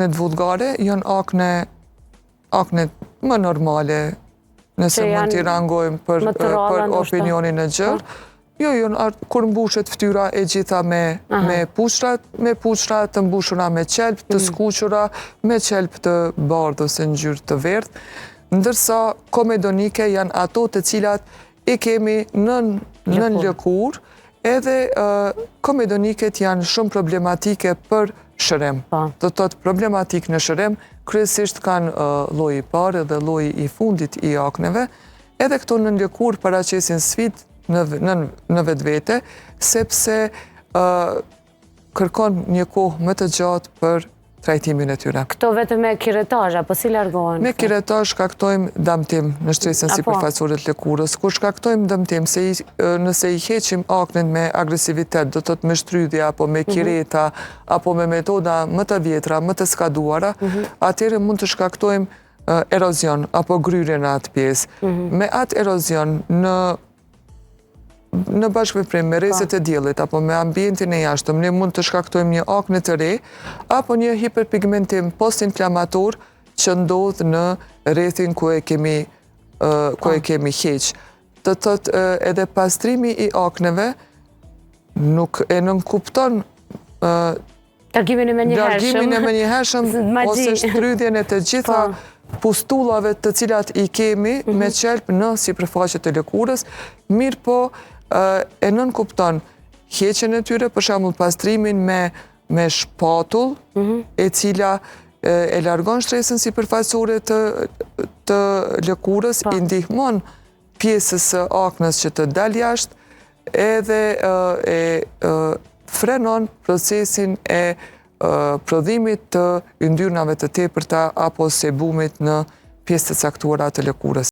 aknet vullgare, janë aknet më normale, nëse mund t'i rangojmë për opinionin e gjerë. Jo, kur mbushet ftyra e gjitha me pushra të mbushura me qelp, të skuqura, me qelp të bardhë ose ngjyrë të verdhë, ndërsa komedonike janë ato të cilat i kemi nën lëkurë, edhe komedoniket janë shumë problematike për shërem. Do të thotë problematik në shërem, kryesisht kanë lloji i parë dhe lloji i fundit i akneve, edhe këto nën lëkurë paraqesin sfidë në vetvete, sepse kërkon një kohë më të gjatë për trajtimin e tyre. Këto vetëm me kiretazh, apo si largohen? Me kiretazh shkaktojmë dëmtim në shtresën sipërfaqësore të lëkurës, kur shkaktojmë dëmtim, nëse i heqim aknen me agresivitet, do të thotë me shtrydhje, apo me kireta, apo me metoda më të vjetra, më të skaduara, atëherë mund të shkaktojmë erozion, apo gryrje në atë pjesë. Me atë erozion në bashkëveprim me rrezet e diellit apo me ambientin e jashtëm, ne mund të shkaktojmë një akne të re apo një hiperpigmentim postinflamator që ndodh në rrethin ku e kemi heq. Do të thotë edhe pastrimi i akneve nuk e nënkupton largimin e menjëhershëm ose shtrydhjen e të gjitha pustullave të cilat i kemi me qelp në sipërfaqet e lëkurës, mirë po e nënkupton heqjen e tyre, për shembull pastrimin me shpatull, e cila e largon shtresën sipërfaqësore të lëkurës, i ndihmon pjesës së aknës që të dalë jashtë, edhe frenon procesin e prodhimit të yndyrnave të tepërta apo sebumit në pjesë të caktuara të lëkurës.